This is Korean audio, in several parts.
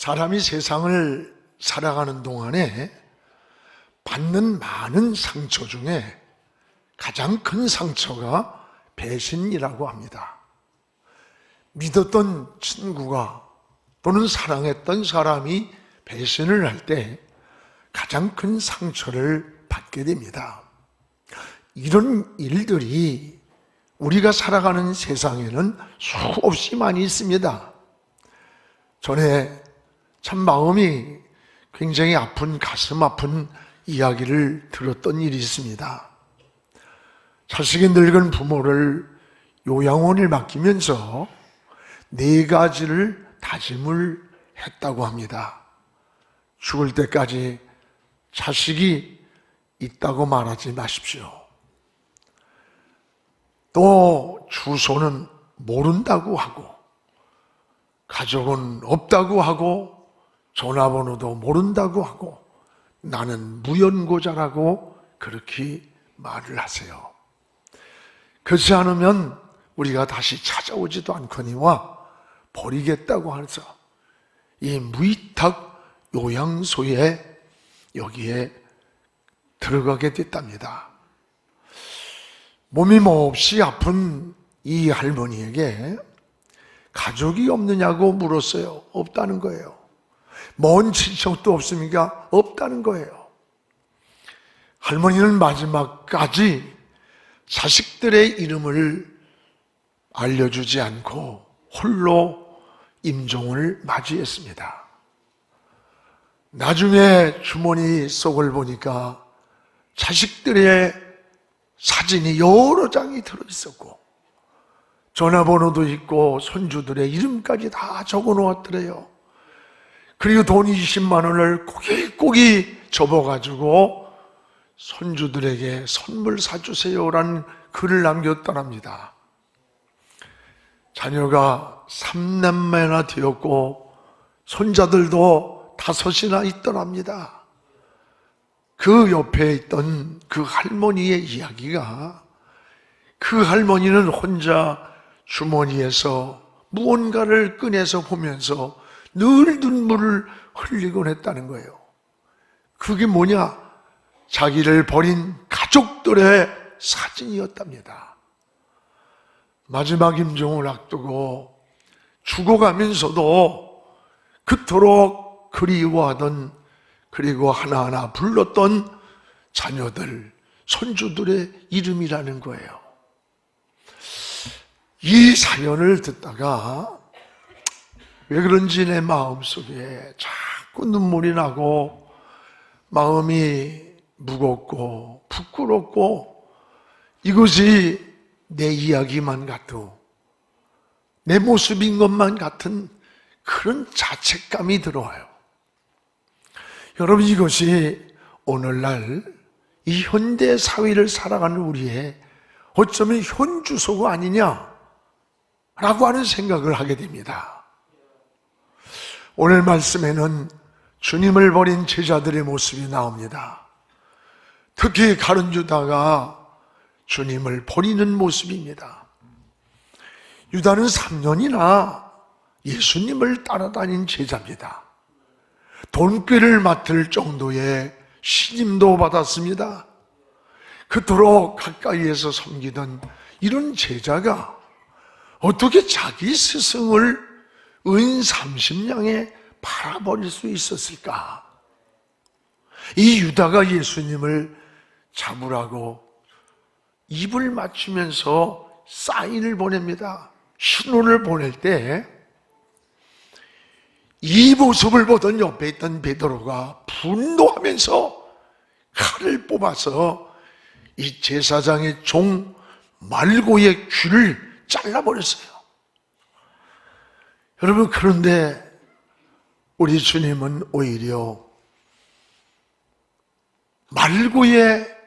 사람이 세상을 살아가는 동안에 받는 많은 상처 중에 가장 큰 상처가 배신이라고 합니다. 믿었던 친구가 또는 사랑했던 사람이 배신을 할 때 가장 큰 상처를 받게 됩니다. 이런 일들이 우리가 살아가는 세상에는 수없이 많이 있습니다. 전에 참 마음이 굉장히 아픈, 가슴 아픈 이야기를 들었던 일이 있습니다. 자식이 늙은 부모를 요양원을 맡기면서 4가지를 다짐을 했다고 합니다. 죽을 때까지 자식이 있다고 말하지 마십시오. 또 주소는 모른다고 하고, 가족은 없다고 하고, 전화번호도 모른다고 하고, 나는 무연고자라고 그렇게 말을 하세요. 그렇지 않으면 우리가 다시 찾아오지도 않거니와 버리겠다고 해서 이 무위탁 요양소에 여기에 들어가게 됐답니다. 몸이 몹시 아픈 이 할머니에게 가족이 없느냐고 물었어요. 없다는 거예요. 먼 친척도 없습니까? 없다는 거예요. 할머니는 마지막까지 자식들의 이름을 알려주지 않고 홀로 임종을 맞이했습니다. 나중에 주머니 속을 보니까 자식들의 사진이 여러 장이 들어있었고 전화번호도 있고 손주들의 이름까지 다 적어놓았더래요. 그리고 돈 20만 원을 고기고기 접어가지고 손주들에게 선물 사주세요라는 글을 남겼더랍니다. 자녀가 3남매나 되었고 손자들도 5이나 있더랍니다. 그 옆에 있던 그 할머니의 이야기가, 그 할머니는 혼자 주머니에서 무언가를 꺼내서 보면서 늘 눈물을 흘리곤 했다는 거예요. 그게 뭐냐? 자기를 버린 가족들의 사진이었답니다. 마지막 임종을 앞두고 죽어가면서도 그토록 그리워하던, 그리고 하나하나 불렀던 자녀들, 손주들의 이름이라는 거예요. 이 사연을 듣다가 왜 그런지 내 마음속에 자꾸 눈물이 나고 마음이 무겁고 부끄럽고, 이것이 내 이야기만 같고 내 모습인 것만 같은 그런 자책감이 들어와요. 여러분, 이것이 오늘날 이 현대 사회를 살아가는 우리의 어쩌면 현주소가 아니냐라고 하는 생각을 하게 됩니다. 오늘 말씀에는 주님을 버린 제자들의 모습이 나옵니다. 특히 가룟 유다가 주님을 버리는 모습입니다. 유다는 3년이나 예수님을 따라다닌 제자입니다. 돈꾀를 맡을 정도의 신임도 받았습니다. 그토록 가까이에서 섬기던 이런 제자가 어떻게 자기 스승을 은 30냥에 팔아버릴 수 있었을까? 이 유다가 예수님을 잡으라고 입을 맞추면서 사인을 보냅니다. 신호를 보낼 때 이 모습을 보던 옆에 있던 베드로가 분노하면서 칼을 뽑아서 이 제사장의 종 말고의 귀를 잘라버렸어요. 여러분, 그런데 우리 주님은 오히려 말고의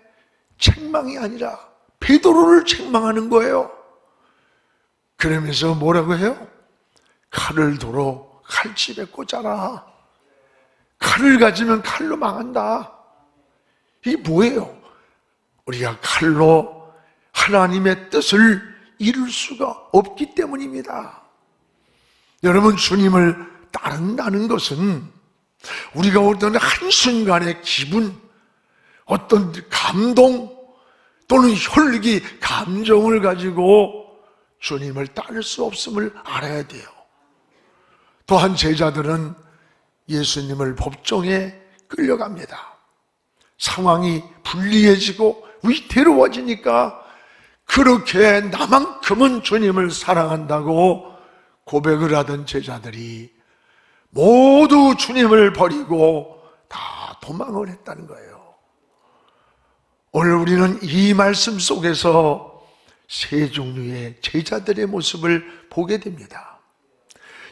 책망이 아니라 베드로를 책망하는 거예요. 그러면서 뭐라고 해요? 칼을 도로 칼집에 꽂아라. 칼을 가지면 칼로 망한다. 이게 뭐예요? 우리가 칼로 하나님의 뜻을 이룰 수가 없기 때문입니다. 여러분, 주님을 따른다는 것은 우리가 어떤 한순간의 기분, 어떤 감동 또는 혈기, 감정을 가지고 주님을 따를 수 없음을 알아야 돼요. 또한 제자들은 예수님을 법정에 끌려갑니다. 상황이 불리해지고 위태로워지니까 그렇게 나만큼은 주님을 사랑한다고 고백을 하던 제자들이 모두 주님을 버리고 다 도망을 했다는 거예요. 오늘 우리는 이 말씀 속에서 세 종류의 제자들의 모습을 보게 됩니다.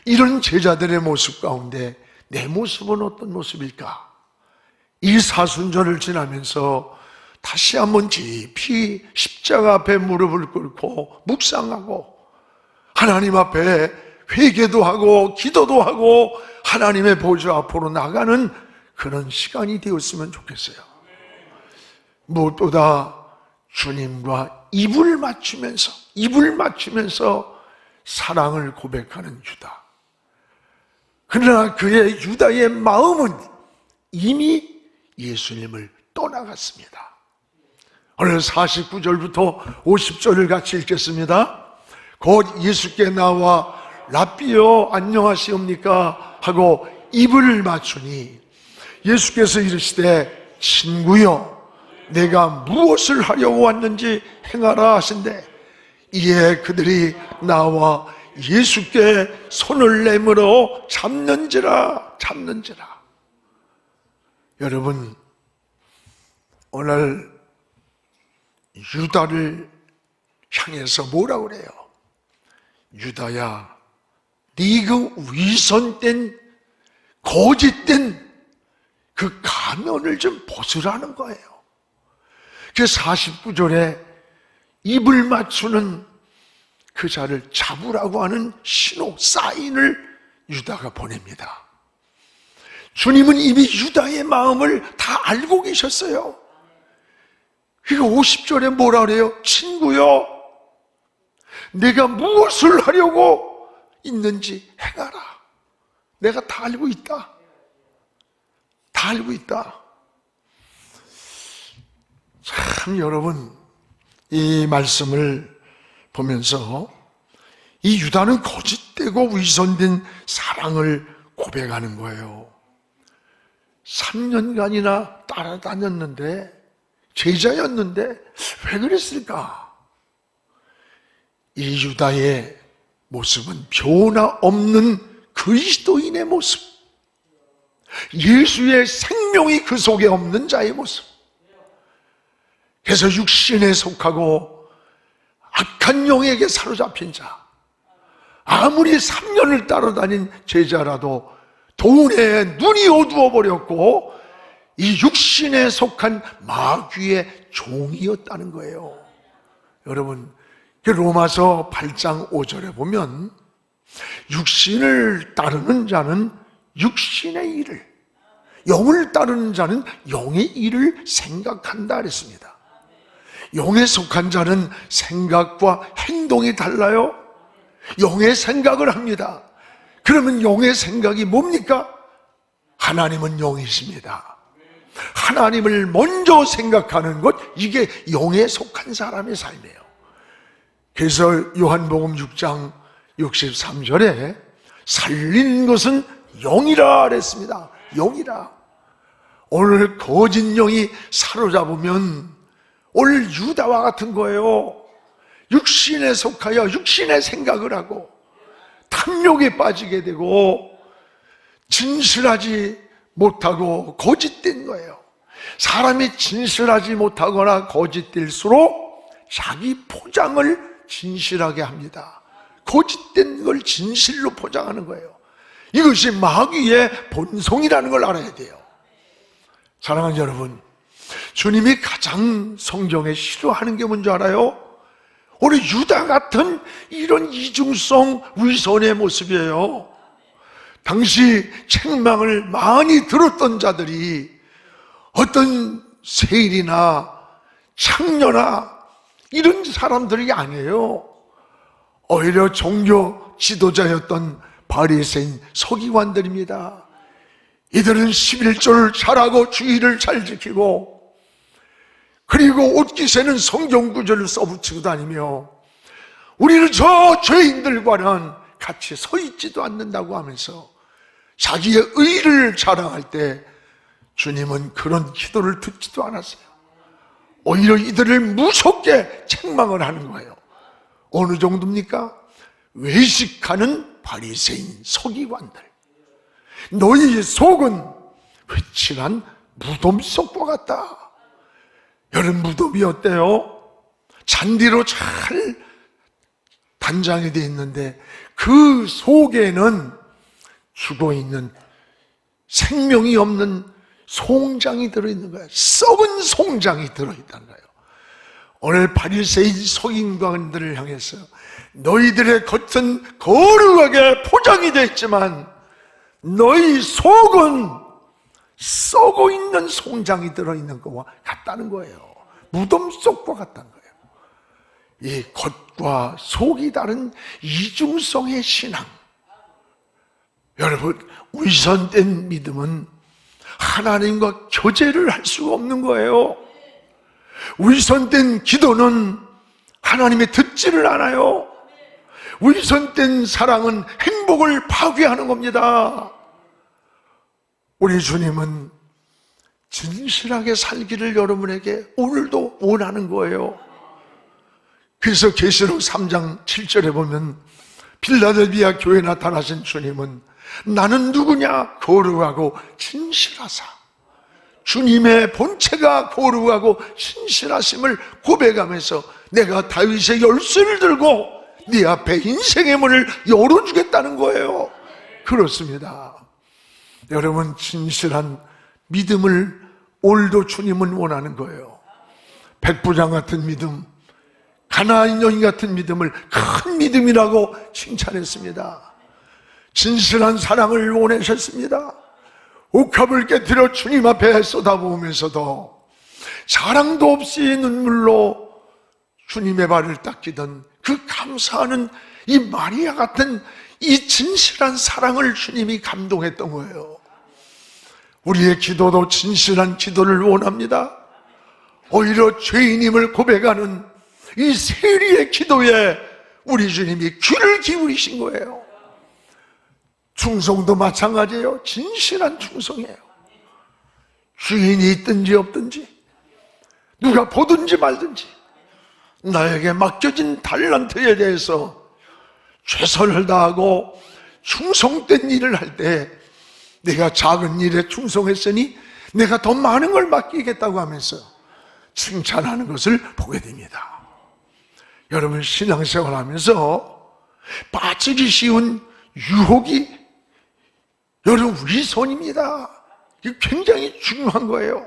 이런 제자들의 모습 가운데 내 모습은 어떤 모습일까? 이 사순절을 지나면서 다시 한번 깊이 십자가 앞에 무릎을 꿇고 묵상하고 하나님 앞에 회개도 하고 기도도 하고 하나님의 보좌 앞으로 나가는 그런 시간이 되었으면 좋겠어요. 무엇보다 주님과 입을 맞추면서 사랑을 고백하는 유다. 그러나 그의 유다의 마음은 이미 예수님을 떠나갔습니다. 오늘 49절부터 50절을 같이 읽겠습니다. 곧 예수께 나와 랍비여 안녕하시옵니까 하고 입을 맞추니 예수께서 이르시되 친구여 내가 무엇을 하려고 왔는지 행하라 하신대 이에 그들이 나와 예수께 손을 내밀어 잡는지라. 여러분, 오늘 유다를 향해서 뭐라고 그래요? 유다야, 네 그 위선된 거짓된 그 가면을 좀 벗으라는 거예요. 그 49절에 입을 맞추는 그 자를 잡으라고 하는 신호, 사인을 유다가 보냅니다. 주님은 이미 유다의 마음을 다 알고 계셨어요. 그러니까 50절에 뭐라 그래요? 친구여, 내가 무엇을 하려고 있는지 행하라. 내가 다 알고 있다. 다 알고 있다. 참 여러분, 이 말씀을 보면서 이 유다는 거짓되고 위선된 사랑을 고백하는 거예요. 3년간이나 따라다녔는데, 제자였는데 왜 그랬을까? 이 유다의 모습은 변화 없는 그리스도인의 모습, 예수의 생명이 그 속에 없는 자의 모습. 그래서 육신에 속하고 악한 영에게 사로잡힌 자, 아무리 3년을 따라다닌 제자라도 돈에 눈이 어두워 버렸고 이 육신에 속한 마귀의 종이었다는 거예요. 여러분, 로마서 8장 5절에 보면 육신을 따르는 자는 육신의 일을, 영을 따르는 자는 영의 일을 생각한다 그랬습니다. 영에 속한 자는 생각과 행동이 달라요. 영의 생각을 합니다. 그러면 영의 생각이 뭡니까? 하나님은 영이십니다. 하나님을 먼저 생각하는 것, 이게 영에 속한 사람의 삶이에요. 그래서 요한복음 6장 63절에 살린 것은 영이라 그랬습니다. 영이라. 오늘 거짓 영이 사로잡으면 오늘 유다와 같은 거예요. 육신에 속하여 육신의 생각을 하고 탐욕에 빠지게 되고 진실하지 못하고 거짓된 거예요. 사람이 진실하지 못하거나 거짓될수록 자기 포장을 진실하게 합니다. 거짓된 걸 진실로 포장하는 거예요. 이것이 마귀의 본성이라는 걸 알아야 돼요. 사랑하는 여러분, 주님이 가장 성경에 싫어하는 게 뭔지 알아요? 오늘 유다 같은 이런 이중성 위선의 모습이에요. 당시 책망을 많이 들었던 자들이 어떤 세일이나 창녀나 이런 사람들이 아니에요. 오히려 종교 지도자였던 바리새인 서기관들입니다. 이들은 11조를 잘하고 주의를 잘 지키고, 그리고 옷깃에는 성경 구절을 써붙이고 다니며 우리는 저 죄인들과는 같이 서 있지도 않는다고 하면서 자기의 의를 자랑할 때 주님은 그런 기도를 듣지도 않았어요. 오히려 이들을 무섭게 책망을 하는 거예요. 어느 정도입니까? 외식하는 바리새인 서기관들, 너희의 속은 회칠한 무덤 속과 같다. 여러분, 무덤이 어때요? 잔디로 잘 단장이 되어 있는데 그 속에는 죽어있는 생명이 없는 송장이 들어있는 거예요. 썩은 송장이 들어있다는 거예요. 오늘 바리새인 서기관들을 향해서 너희들의 겉은 거룩하게 포장이 되어 있지만 너희 속은 썩어 있는 송장이 들어있는 것과 같다는 거예요. 무덤 속과 같다는 거예요. 이 겉과 속이 다른 이중성의 신앙. 여러분, 위선된 믿음은 하나님과 교제를 할 수가 없는 거예요. 위선된 기도는 하나님이 듣지를 않아요. 위선된 사랑은 행복을 파괴하는 겁니다. 우리 주님은 진실하게 살기를 여러분에게 오늘도 원하는 거예요. 그래서 계시록 3장 7절에 보면 필라델비아 교회에 나타나신 주님은 나는 누구냐? 거룩하고 진실하사. 주님의 본체가 거룩하고 진실하심을 고백하면서 내가 다윗의 열쇠를 들고 네 앞에 인생의 문을 열어주겠다는 거예요. 그렇습니다. 여러분, 진실한 믿음을 오늘도 주님은 원하는 거예요. 백부장 같은 믿음, 가나안 여인 같은 믿음을 큰 믿음이라고 칭찬했습니다. 진실한 사랑을 원하셨습니다. 옥합을 깨뜨려 주님 앞에 쏟아부으면서도 자랑도 없이 눈물로 주님의 발을 닦이던 그 감사하는 이 마리아 같은 이 진실한 사랑을 주님이 감동했던 거예요. 우리의 기도도 진실한 기도를 원합니다. 오히려 죄인임을 고백하는 이 세리의 기도에 우리 주님이 귀를 기울이신 거예요. 충성도 마찬가지예요. 진실한 충성이에요. 주인이 있든지 없든지, 누가 보든지 말든지 나에게 맡겨진 달란트에 대해서 최선을 다하고 충성된 일을 할 때 내가 작은 일에 충성했으니 내가 더 많은 걸 맡기겠다고 하면서 칭찬하는 것을 보게 됩니다. 여러분, 신앙생활 하면서 빠지기 쉬운 유혹이 여러분 위선입니다. 이게 굉장히 중요한 거예요.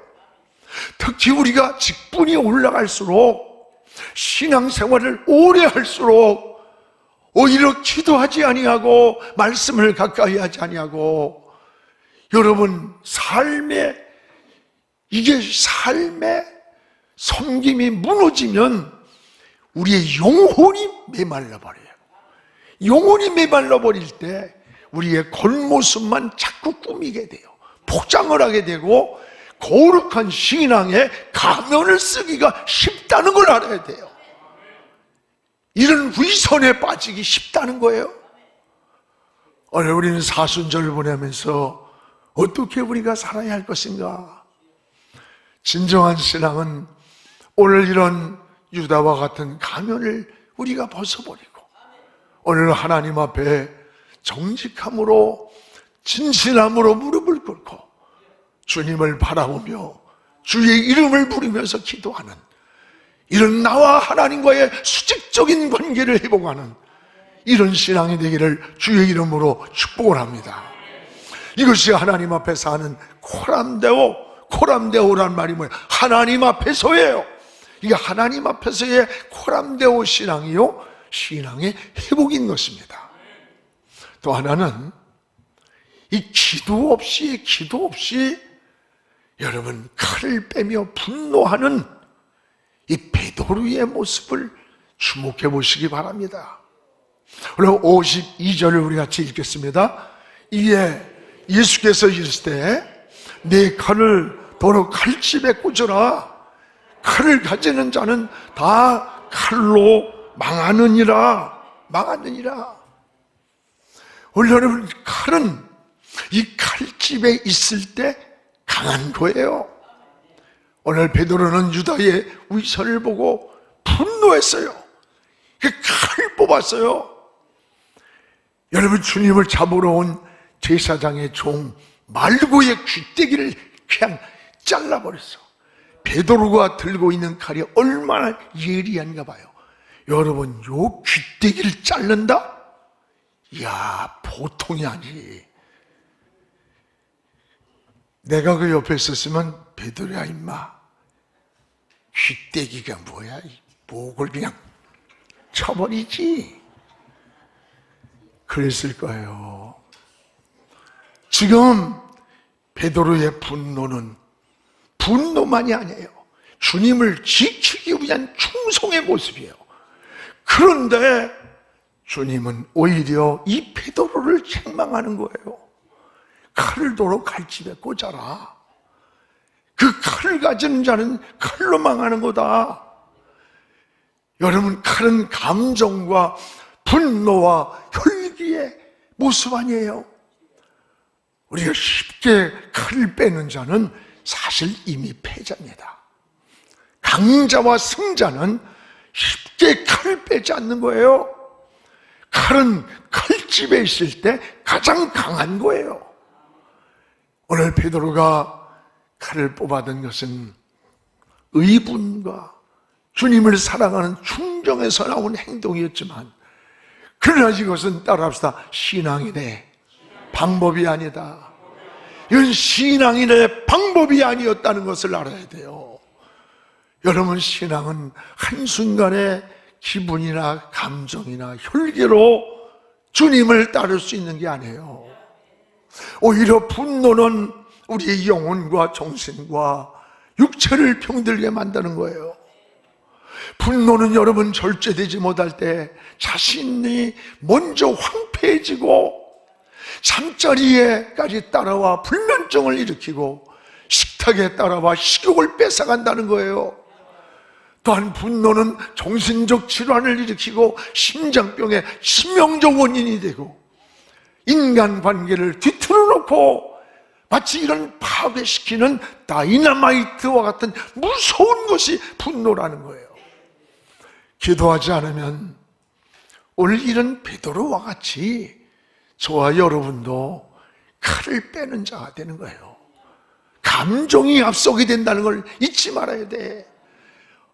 특히 우리가 직분이 올라갈수록, 신앙생활을 오래 할수록 오히려 기도하지 아니하고 말씀을 가까이 하지 아니하고, 여러분, 삶의 섬김이 무너지면 우리의 영혼이 메말라 버려요. 영혼이 메말라 버릴 때 우리의 겉모습만 자꾸 꾸미게 돼요. 포장을 하게 되고 거룩한 신앙의 가면을 쓰기가 쉽다는 걸 알아야 돼요. 이런 위선에 빠지기 쉽다는 거예요. 오늘 우리는 사순절을 보내면서 어떻게 우리가 살아야 할 것인가? 진정한 신앙은 오늘 이런 유다와 같은 가면을 우리가 벗어버리고 오늘 하나님 앞에 정직함으로 진실함으로 무릎을 꿇고 주님을 바라보며 주의 이름을 부르면서 기도하는, 이런 나와 하나님과의 수직적인 관계를 회복하는 이런 신앙이 되기를 주의 이름으로 축복을 합니다. 이것이 하나님 앞에서 하는 코람데오란 말이 뭐예요? 하나님 앞에서예요. 이게 하나님 앞에서의 코람데오 신앙이요, 신앙의 회복인 것입니다. 또 하나는 이 기도 없이 여러분, 칼을 빼며 분노하는 이 베드로의 모습을 주목해 보시기 바랍니다. 그리고 52절을 우리 같이 읽겠습니다. 이에 예수께서 이르시되 네 칼을 도로 칼집에 꽂으라. 칼을 가지는 자는 다 칼로 망하느니라. 원래 여러분, 칼은 이 칼집에 있을 때 강한 거예요. 오늘 베드로는 유다의 위선을 보고 분노했어요. 칼을 뽑았어요. 여러분, 주님을 잡으러 온 제사장의 종 말고의 귀때기를 그냥 잘라버렸어. 베드로가 들고 있는 칼이 얼마나 예리한가 봐요. 여러분, 요 귀때기를 자른다? 이야, 보통이 아니지. 내가 그 옆에 있었으면 베드로야 임마, 귀때기가 뭐야, 목을 그냥 쳐버리지, 그랬을 거예요. 지금 베드로의 분노는 분노만이 아니에요. 주님을 지키기 위한 충성의 모습이에요. 그런데 주님은 오히려 이 베드로를 책망하는 거예요. 칼을 도로 칼집에 꽂아라. 그 칼을 가지는 자는 칼로 망하는 거다. 여러분, 칼은 감정과 분노와 혈기의 모습 아니에요. 우리가 쉽게 칼을 빼는 자는 사실 이미 패자입니다. 강자와 승자는 쉽게 칼을 빼지 않는 거예요. 칼은 칼집에 있을 때 가장 강한 거예요. 오늘 베드로가 칼을 뽑아든 것은 의분과 주님을 사랑하는 충정에서 나온 행동이었지만, 그러나 이것은 따라합시다, 신앙이네, 방법이 아니다. 이건 신앙인의 방법이 아니었다는 것을 알아야 돼요. 여러분, 신앙은 한순간에 기분이나 감정이나 혈기로 주님을 따를 수 있는 게 아니에요. 오히려 분노는 우리의 영혼과 정신과 육체를 병들게 만드는 거예요. 분노는 여러분, 절제되지 못할 때 자신이 먼저 황폐해지고 잠자리에까지 따라와 불면증을 일으키고 식탁에 따라와 식욕을 뺏어간다는 거예요. 또한 분노는 정신적 질환을 일으키고 심장병의 치명적 원인이 되고 인간관계를 뒤틀어 놓고 마치 이런 파괴시키는 다이너마이트와 같은 무서운 것이 분노라는 거예요. 기도하지 않으면 오늘 이런 베드로와 같이 저와 여러분도 칼을 빼는 자가 되는 거예요. 감정이 앞서게 된다는 걸 잊지 말아야 돼.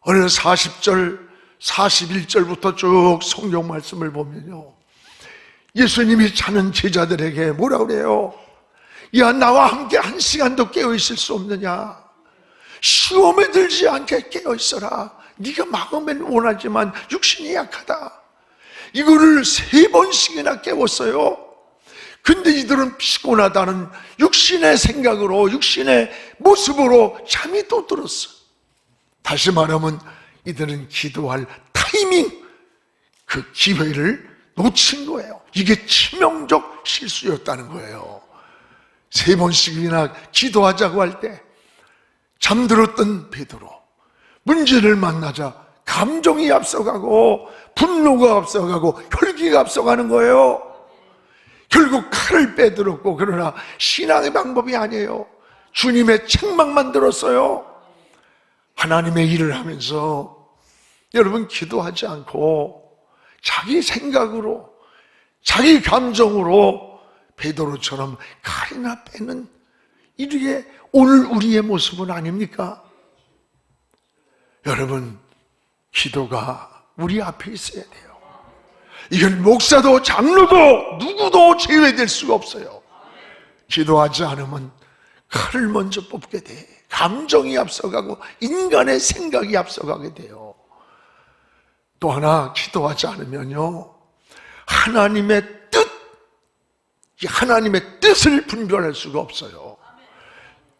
오늘 40절, 41절부터 쭉 성경 말씀을 보면요, 예수님이 자는 제자들에게 뭐라 그래요? 야, 나와 함께 한 시간도 깨어있을 수 없느냐? 시험에 들지 않게 깨어있어라. 네가 마음엔 원하지만 육신이 약하다. 이거를 3번씩이나 깨웠어요. 근데 이들은 피곤하다는 육신의 생각으로, 육신의 모습으로 잠이 또 들었어. 다시 말하면 이들은 기도할 타이밍, 그 기회를 놓친 거예요. 이게 치명적 실수였다는 거예요. 3번씩이나 기도하자고 할 때 잠들었던 베드로, 문제를 만나자 감정이 앞서가고 분노가 앞서가고 혈기가 앞서가는 거예요. 결국 칼을 빼들었고, 그러나 신앙의 방법이 아니에요. 주님의 책망만 들었어요. 하나님의 일을 하면서 여러분, 기도하지 않고 자기 생각으로, 자기 감정으로 베드로처럼 칼이나 빼는, 이게 오늘 우리의 모습은 아닙니까? 여러분, 기도가 우리 앞에 있어야 돼요. 이건 목사도 장로도 누구도 제외될 수가 없어요. 기도하지 않으면 칼을 먼저 뽑게 돼. 감정이 앞서가고 인간의 생각이 앞서가게 돼요. 또 하나, 기도하지 않으면요, 하나님의 뜻을 분별할 수가 없어요.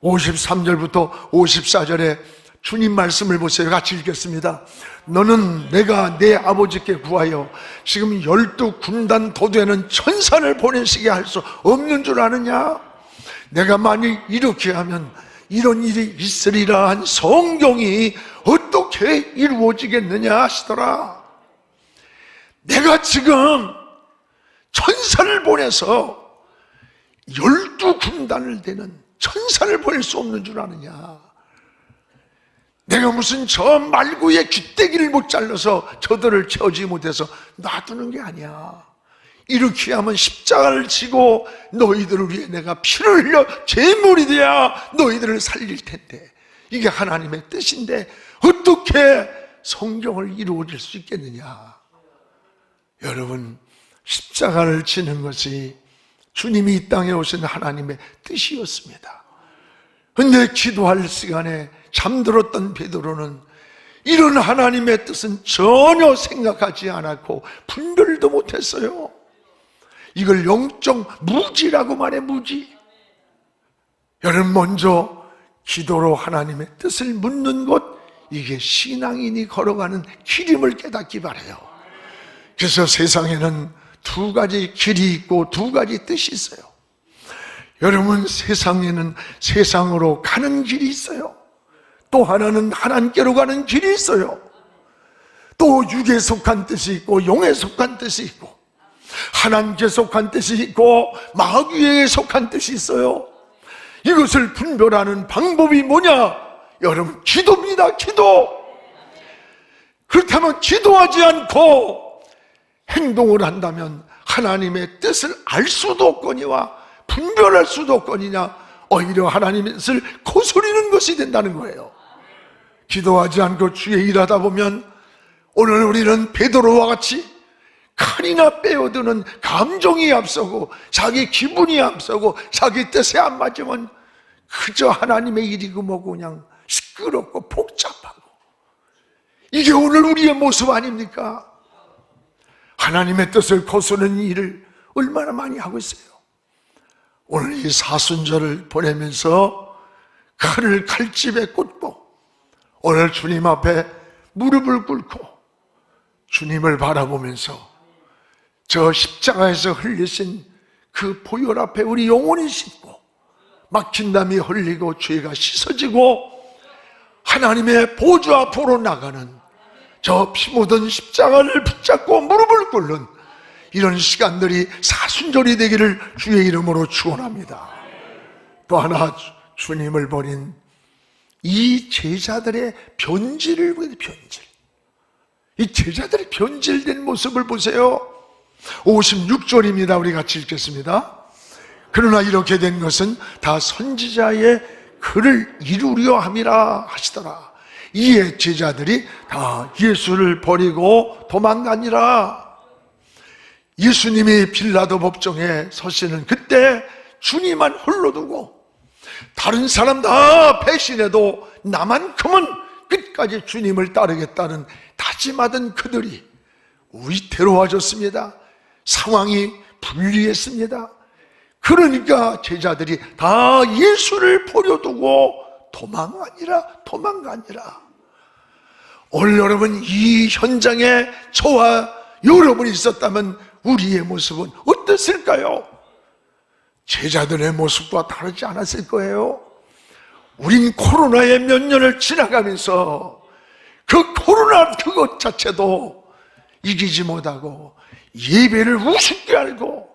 53절부터 54절에 주님 말씀을 보세요. 같이 읽겠습니다. 너는 내가 내 아버지께 구하여 지금 12군단 도되는 천사를 보내시게 할 수 없는 줄 아느냐? 내가 만일 이렇게 하면 이런 일이 있으리라 한 성경이 어떻게 이루어지겠느냐 하시더라. 내가 지금 천사를 보내서 12군단을 되는 천사를 보낼 수 없는 줄 아느냐? 내가 무슨 저 말구의 귀때기를 못 잘라서 저들을 채우지 못해서 놔두는 게 아니야. 이렇게 하면 십자가를 지고 너희들을 위해 내가 피를 흘려 제물이 돼야 너희들을 살릴 텐데, 이게 하나님의 뜻인데 어떻게 성경을 이루어질 수 있겠느냐? 여러분, 십자가를 지는 것이 주님이 이 땅에 오신 하나님의 뜻이었습니다. 근데 기도할 시간에 잠들었던 베드로는 이런 하나님의 뜻은 전혀 생각하지 않았고 분별도 못했어요. 이걸 영적 무지라고 말해, 무지. 여러분, 먼저 기도로 하나님의 뜻을 묻는 것, 이게 신앙인이 걸어가는 길임을 깨닫기 바라요. 그래서 세상에는 두 가지 길이 있고 두 가지 뜻이 있어요. 여러분, 세상에는 세상으로 가는 길이 있어요. 또 하나는 하나님께로 가는 길이 있어요. 또 육에 속한 뜻이 있고 영에 속한 뜻이 있고, 하나님께 속한 뜻이 있고 마귀에 속한 뜻이 있어요. 이것을 분별하는 방법이 뭐냐? 여러분, 기도입니다. 기도. 그렇다면 기도하지 않고 행동을 한다면 하나님의 뜻을 알 수도 없거니와 분별할 수도 없거니냐, 오히려 하나님의 뜻을 거스르는 것이 된다는 거예요. 기도하지 않고 주의 일하다 보면 오늘 우리는 베드로와 같이 칼이나 빼어드는 감정이 앞서고 자기 기분이 앞서고 자기 뜻에 안 맞으면 그저 하나님의 일이고 뭐고 그냥 시끄럽고 복잡하고, 이게 오늘 우리의 모습 아닙니까? 하나님의 뜻을 거스르는 일을 얼마나 많이 하고 있어요. 오늘 이 사순절을 보내면서 칼을 칼집에 꽂고 오늘 주님 앞에 무릎을 꿇고 주님을 바라보면서 저 십자가에서 흘리신 그 보혈 앞에 우리 영혼이 씻고 막힌 담이 흘리고 죄가 씻어지고 하나님의 보좌 앞으로 나가는 저 피 묻은 십자가를 붙잡고 무릎을 꿇는 이런 시간들이 사순절이 되기를 주의 이름으로 축원합니다. 또 하나, 주님을 버린 이 제자들의 변질을 보세요. 변질. 이 제자들의 변질된 모습을 보세요. 56절입니다. 우리 같이 읽겠습니다. 그러나 이렇게 된 것은 다 선지자의 글을 이루려 함이라 하시더라. 이에 제자들이 다 예수를 버리고 도망가니라. 예수님이 빌라도 법정에 서시는 그때 주님만 홀로 두고 다른 사람 다 배신해도 나만큼은 끝까지 주님을 따르겠다는 다짐하던 그들이 위태로워졌습니다. 상황이 불리했습니다. 그러니까 제자들이 다 예수를 버려두고 도망가니라. 오늘 여러분, 이 현장에 저와 여러분이 있었다면 우리의 모습은 어땠을까요? 제자들의 모습과 다르지 않았을 거예요. 우린 코로나에 몇 년을 지나가면서 그 코로나 그것 자체도 이기지 못하고 예배를 우습게 알고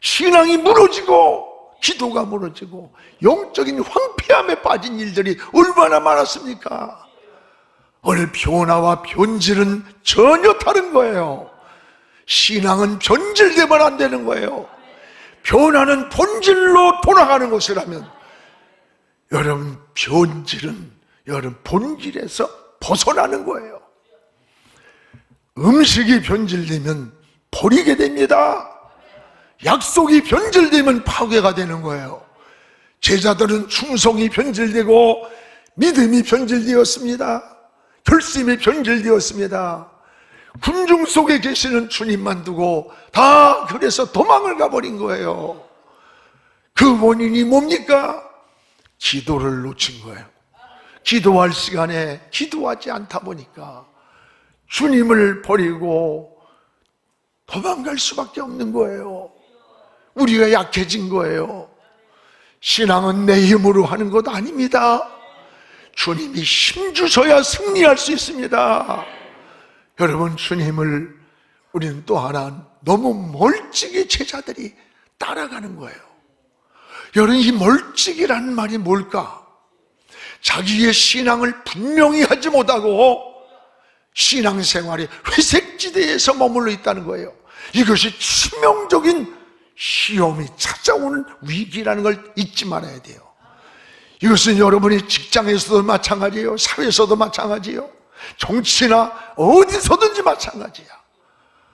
신앙이 무너지고 기도가 무너지고 영적인 황폐함에 빠진 일들이 얼마나 많았습니까? 오늘 변화와 변질은 전혀 다른 거예요. 신앙은 변질되면 안 되는 거예요. 변화는 본질로 돌아가는 것이라면 여러분, 변질은 여러분 본질에서 벗어나는 거예요. 음식이 변질되면 버리게 됩니다. 약속이 변질되면 파괴가 되는 거예요. 제자들은 충성이 변질되고 믿음이 변질되었습니다. 결심이 변질되었습니다. 군중 속에 계시는 주님만 두고 다 그래서 도망을 가버린 거예요. 그 원인이 뭡니까? 기도를 놓친 거예요. 기도할 시간에 기도하지 않다 보니까 주님을 버리고 도망갈 수밖에 없는 거예요. 우리가 약해진 거예요. 신앙은 내 힘으로 하는 것 아닙니다. 주님이 힘주셔야 승리할 수 있습니다. 여러분, 주님을 우리는 또 하나 너무 멀찍이 제자들이 따라가는 거예요. 여러분, 이 멀찍이라는 말이 뭘까? 자기의 신앙을 분명히 하지 못하고 신앙생활이 회색지대에서 머물러 있다는 거예요. 이것이 치명적인 시험이 찾아오는 위기라는 걸 잊지 말아야 돼요. 이것은 여러분이 직장에서도 마찬가지예요. 사회에서도 마찬가지예요. 정치나 어디서든지 마찬가지야.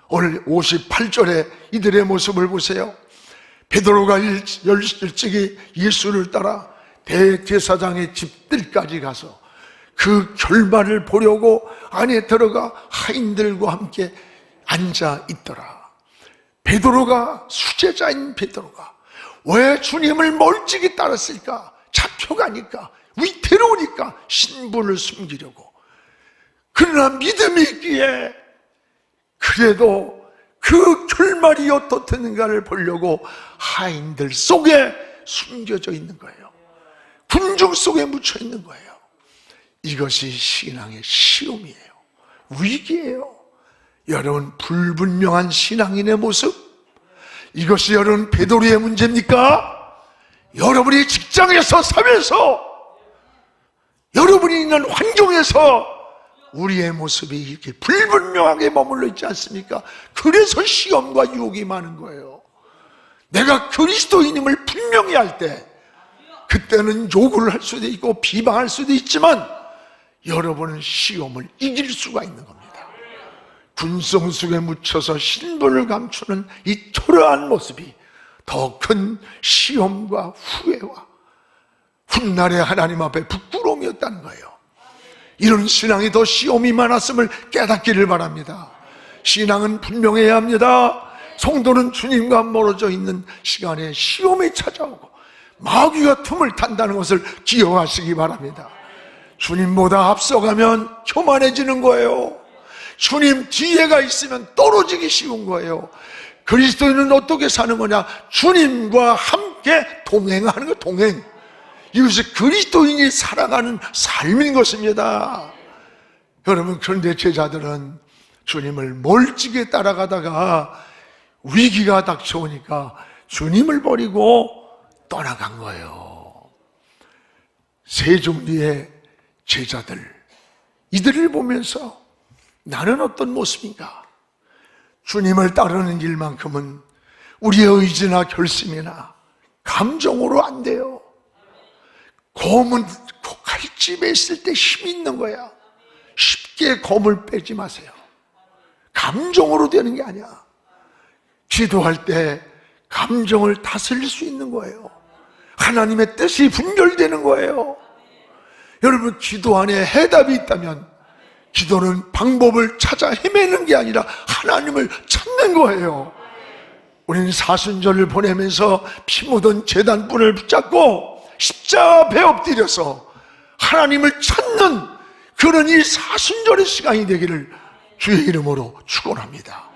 오늘 58절에 이들의 모습을 보세요. 베드로가 일찍이 예수를 따라 대제사장의 집들까지 가서 그 결말을 보려고 안에 들어가 하인들과 함께 앉아 있더라. 베드로가, 수제자인 베드로가 왜 주님을 멀찍이 따랐을까? 잡혀가니까, 위태로우니까 신분을 숨기려고. 그러나 믿음이 있기에 그래도 그 결말이 어떻든가를 보려고 하인들 속에 숨겨져 있는 거예요. 군중 속에 묻혀 있는 거예요. 이것이 신앙의 시험이에요. 위기예요. 여러분, 불분명한 신앙인의 모습, 이것이 여러분 베드로의 문제입니까? 여러분이 직장에서, 사회에서, 여러분이 있는 환경에서 우리의 모습이 이렇게 불분명하게 머물러 있지 않습니까? 그래서 시험과 유혹이 많은 거예요. 내가 그리스도인임을 분명히 할 때, 그때는 욕을 할 수도 있고 비방할 수도 있지만 여러분은 시험을 이길 수가 있는 겁니다. 군성 속에 묻혀서 신분을 감추는 이 초라한 모습이 더 큰 시험과 후회와 훗날의 하나님 앞에 부끄러움이었다는 거예요. 이런 신앙이 더 시험이 많았음을 깨닫기를 바랍니다. 신앙은 분명해야 합니다. 성도는 주님과 멀어져 있는 시간에 시험이 찾아오고 마귀가 틈을 탄다는 것을 기억하시기 바랍니다. 주님보다 앞서가면 교만해지는 거예요. 주님 뒤에가 있으면 떨어지기 쉬운 거예요. 그리스도인은 어떻게 사는 거냐? 주님과 함께 동행하는 거, 동행. 이것이 그리스도인이 살아가는 삶인 것입니다. 여러분, 그런데 제자들은 주님을 멀찍이 따라가다가 위기가 닥쳐오니까 주님을 버리고 떠나간 거예요. 세 종류의 제자들, 이들을 보면서 나는 어떤 모습인가? 주님을 따르는 일만큼은 우리의 의지나 결심이나 감정으로 안 돼요. 곰은 칼집에 있을 때 힘이 있는 거야. 쉽게 곰을 빼지 마세요. 감정으로 되는 게 아니야. 기도할 때 감정을 다스릴 수 있는 거예요. 하나님의 뜻이 분별되는 거예요. 여러분, 기도 안에 해답이 있다면 기도는 방법을 찾아 헤매는 게 아니라 하나님을 찾는 거예요. 우리는 사순절을 보내면서 피 묻은 제단불을 붙잡고 십자가 앞에 엎드려서 하나님을 찾는 그런 이 사순절의 시간이 되기를 주의 이름으로 축원합니다.